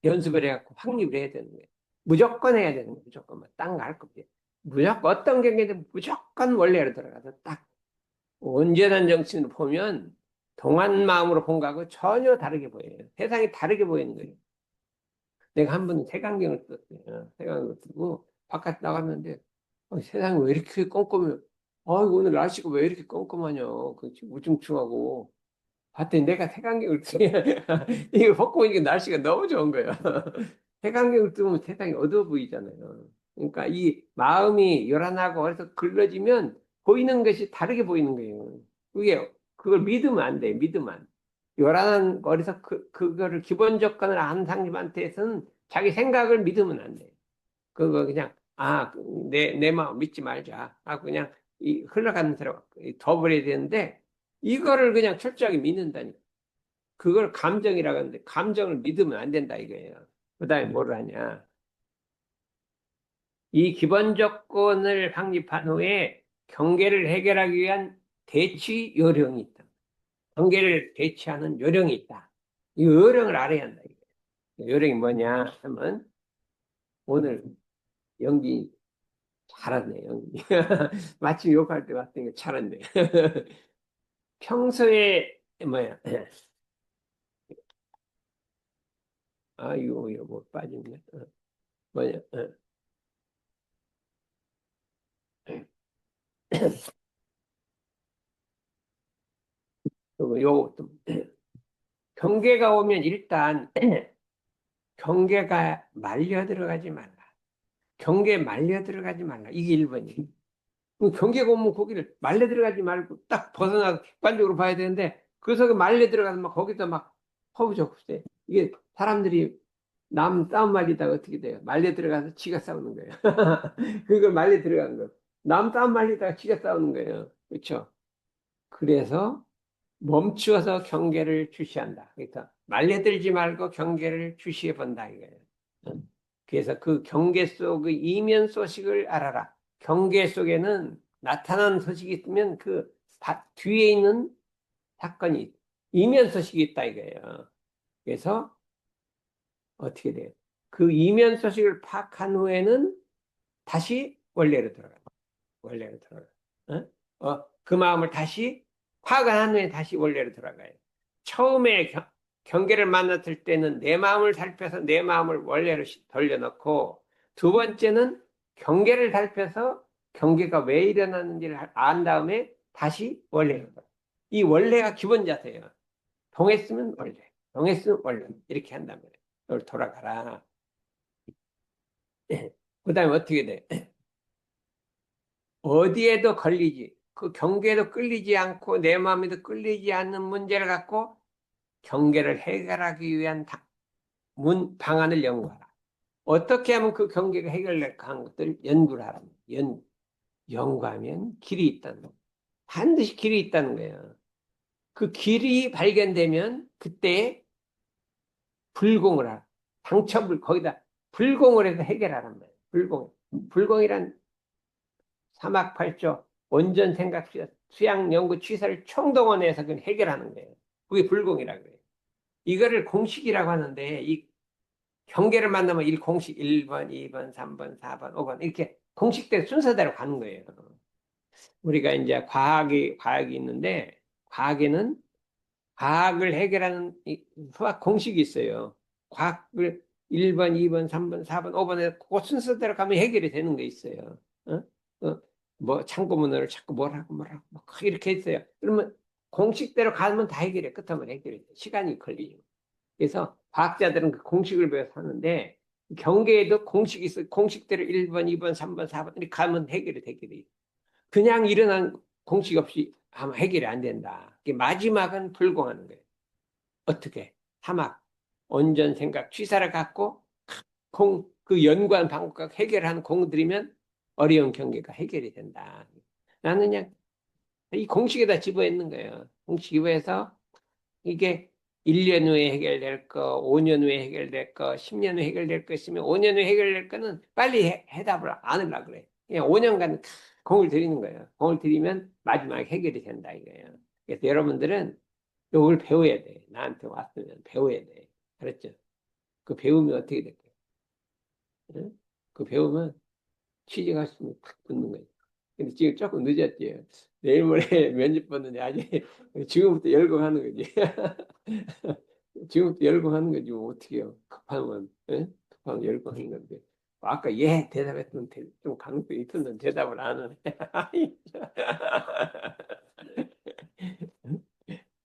연습을 해갖고 확립을 해야 되는 거예요. 무조건 해야 되는 거예요. 무조건 딴거할 거 없어요. 무조건 어떤 경계든 무조건 원래로 들어가서 딱 온전한 정신으로 보면 동한 마음으로 본 거하고 전혀 다르게 보여요. 세상이 다르게 보이는 거예요. 내가 한 번은 색안경을 썼어요. 색안경을 쓰고 바깥 나갔는데 세상이 왜 이렇게 껌껌해? 아이고 오늘 날씨가 왜 이렇게 껌껌하냐? 그 우중충하고 봤더니 내가 색안경을 쓰 이거 벗고 보니까 날씨가 너무 좋은 거예요. 색안경을 쓰면 세상이 어두워 보이잖아요. 그러니까 이 마음이 요란하고 어디서 글러지면 보이는 것이 다르게 보이는 거예요. 그걸 믿으면 안 돼. 믿으면 안 돼. 요란한 어디서 그거를 기본 조건을 안 상님한테서는 자기 생각을 믿으면 안 돼. 그거 그냥 내 마음 믿지 말자. 그냥 흘러가는 대로 둬버려야 되는데 이거를 그냥 철저하게 믿는다니까. 그걸 감정이라고 하는데 감정을 믿으면 안 된다 이거예요. 그다음에 뭐를 하냐? 이 기본 조건을 확립한 후에 경계를 해결하기 위한 대치 요령이 있다. 경계를 대치하는 요령이 있다. 이 요령을 알아야 한다. 이거예요. 요령이 뭐냐 하면 오늘 연기 잘하네, 연기. 마침 욕할 때 봤더니 잘하네. 평소에 뭐야? 이거 뭐 빠졌네. 뭐냐? 요것도 경계가 오면 일단 경계가 말려 들어가지 말라. 경계에 말려 들어가지 말라. 이게 1번이에요. 경계가 오면 거기를 말려 들어가지 말고 딱 벗어나서 객관적으로 봐야 되는데 그 속에 말려 들어가서 막 거기서 막 허우적대. 이게 사람들이 남 싸움 말리다가 어떻게 돼요? 말려 들어가서 지가 싸우는 거예요. 그걸 말려 들어가는 거예요. 남 싸움 말리다가 지가 싸우는 거예요. 그렇죠? 그래서 멈추어서 경계를 주시한다. 그러니까 말려들지 말고 경계를 주시해 본다 이거예요. 그래서 그 경계 속의 이면 소식을 알아라. 경계 속에는 나타난 소식이 있으면 그 뒤에 있는 사건이 이면 소식이 있다 이거예요. 그래서 어떻게 돼요? 그 이면 소식을 파악한 후에는 다시 원래로 돌아가. 원래로 돌아가. 그 마음을 다시 파악한 후에 다시 원래로 돌아가요. 처음에 경계를 만났을 때는 내 마음을 살펴서 내 마음을 원래로 돌려놓고 두 번째는 경계를 살펴서 경계가 왜 일어나는지를 안 다음에 다시 원래로 돌아가요. 이 원래가 기본 자세예요. 동했으면 원래, 동했으면 원래 이렇게 한다면 이걸 돌아가라. 그 다음에 어떻게 돼? 어디에도 걸리지, 그 경계에도 끌리지 않고 내 마음에도 끌리지 않는 문제를 갖고 경계를 해결하기 위한 방안을 연구하라. 어떻게 하면 그 경계가 해결될까 하는 것들을 연구를 하라. 연구하면 길이 있다는 거. 반드시 길이 있다는 거예요. 그 길이 발견되면 그때 불공을 하라. 당첨을 거기다 불공을 해서 해결하란 말이에요. 불공이란 사막팔조 원전 생각 수양 연구 취사를 총동원해서 그걸 해결하는 거예요. 그게 불공이라고 그래요. 이거를 공식이라고 하는데 이 경계를 만나면 공식 1번, 2번, 3번, 4번, 5번 이렇게 공식대로 순서대로 가는 거예요. 우리가 이제 과학이 있는데 과학에는 과학을 해결하는 수학 공식이 있어요. 과학을 1번, 2번, 3번, 4번, 5번에 그 순서대로 가면 해결이 되는 게 있어요. 어? 뭐 창고문호를 자꾸 뭐라고 뭐 이렇게 했어요. 그러면 공식대로 가면 다 해결해. 끝하면 해결이 돼. 시간이 걸리죠. 그래서 과학자들은 그 공식을 배워서 하는데 경계에도 공식이 있어. 공식대로 1번, 2번, 3번, 4번 이렇게 가면 해결이 되게 돼. 그냥 일어난 공식 없이 아마 해결이 안 된다. 마지막은 불공하는 거예요. 어떻게? 사막, 온전 생각, 취사를 갖고 그 연구한 방법과 해결하는 공들이면 어려운 경계가 해결이 된다. 나는 그냥 이 공식에다 집어있는 거예요. 공식 집어해서 이게 1년 후에 해결될 거, 5년 후에 해결될 거, 10년 후에 해결될 거 있으면 5년 후에 해결될 거는 빨리 해답을 안 하려고 그래. 그냥 5년간 공을 들이는 거예요. 공을 들이면 마지막에 해결이 된다 이거예요. 그래서 여러분들은 이걸 배워야 돼. 나한테 왔으면 배워야 돼. 그렇죠? 그 배우면 어떻게 될까요? 예? 그 배우면 취직할 수 있는 탁 붙는 거예요. 근데 지금 조금 늦었지. 내일 모레 면접 보는데 아직 지금부터 열공하는 거지. 지금부터 열공하는 거지. 뭐 어떻게 해요? 급하면, 예? 급하면 열공하는 건데. 아까 예 대답했던 좀 가능성이 있었는데 대답을 안 하네.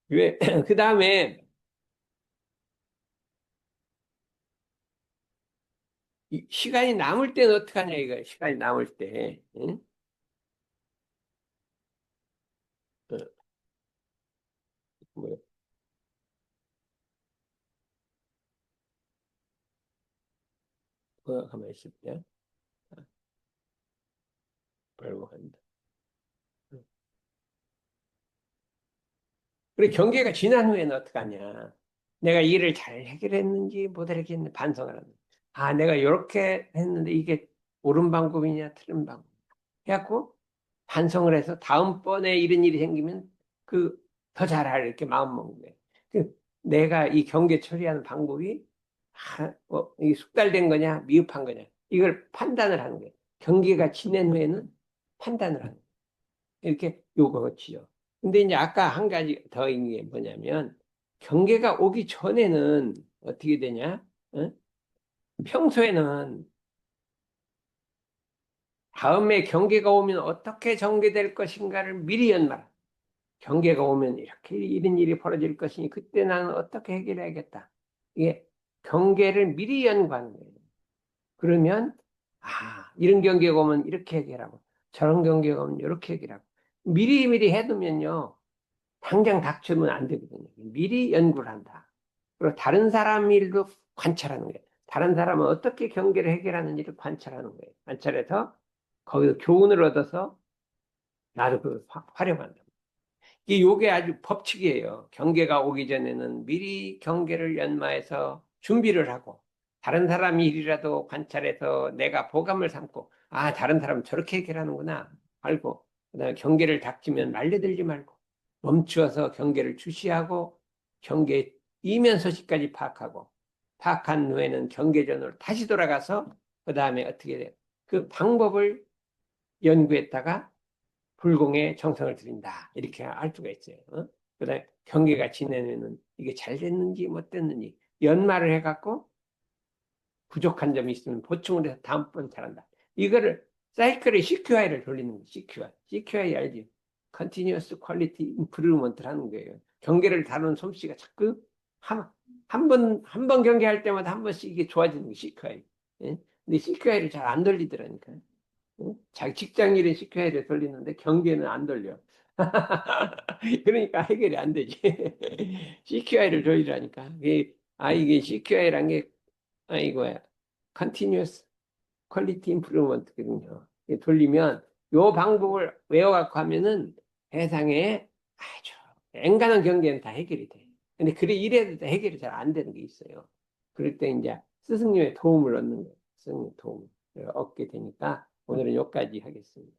왜? 그 다음에 시간이 남을 때는 어떡하냐 이거. 시간이 남을 때. 응? 어, 뭐, 가만히 있을 때. 벌목한다. 그리고 경계가 지난 후에는 어떡하냐. 내가 일을 잘 해결했는지 못 해결했는지 반성을 하는 거야. 아, 내가 이렇게 했는데 이게 옳은 방법이냐 틀린 방법. 해갖고 반성을 해서 다음번에 이런 일이 생기면 그 더 잘할 이렇게 마음 먹는 거예요. 내가 이 경계 처리하는 방법이 이게 숙달된 거냐 미흡한 거냐 이걸 판단을 하는 거예요. 경계가 지난 후에는 판단을 하는 거예요. 이렇게 요거지요. 근데 이제 아까 한 가지 더 있는 게 뭐냐면 경계가 오기 전에는 어떻게 되냐? 어? 평소에는 다음에 경계가 오면 어떻게 전개될 것인가를 미리 연말. 경계가 오면 이렇게 이런 일이 벌어질 것이니 그때 나는 어떻게 해결해야겠다. 이게 경계를 미리 연구하는 거예요. 그러면 이런 경계가 오면 이렇게 해결하고 저런 경계가 오면 이렇게 해결하고 미리미리 해두면요. 당장 닥치면 안 되거든요. 미리 연구를 한다. 그리고 다른 사람 일도 관찰하는 거예요. 다른 사람은 어떻게 경계를 해결하는지를 관찰하는 거예요. 관찰해서 거기서 교훈을 얻어서 나도 그걸 활용한다. 요게 아주 법칙이에요. 경계가 오기 전에는 미리 경계를 연마해서 준비를 하고 다른 사람 일이라도 관찰해서 내가 보감을 삼고 다른 사람은 저렇게 해결하는구나 알고 그다음에 경계를 닥치면 말려들지 말고 멈추어서 경계를 주시하고 경계 이면 소식까지 파악하고 파악한 후에는 경계전으로 다시 돌아가서 그다음에 어떻게 돼요? 그 방법을 연구했다가 불공에 정성을 들인다. 이렇게 할 수가 있어요. 그다음에 경계가 지내면은 이게 잘 됐는지 못 됐는지 연말을 해갖고 부족한 점이 있으면 보충을 해서 다음번 잘한다. 이거를 사이클의 CQI를 돌리는 거예요. CQI. CQI 알지? Continuous Quality Improvement를 하는 거예요. 경계를 다루는 솜씨가 자꾸 한 번 경계할 때마다 한 번씩 이게 좋아지는 거예요. CQI. 예? 근데 CQI를 잘 안 돌리더라니까. 응? 자기 직장 일은 CQI를 돌리는데 경계는 안 돌려. 그러니까 해결이 안 되지. CQI를 조율하니까. 이게 CQI란 게, 이거야. Continuous Quality Improvement거든요. 돌리면, 요 방법을 외워갖고 하면은 세상에 아주 엔간한 경계는 다 해결이 돼. 근데 그래, 이래도 해결이 잘 안 되는 게 있어요. 그럴 때 이제 스승님의 도움을 얻는 거예요. 스승님의 도움을 얻게 되니까 오늘은 여기까지 하겠습니다.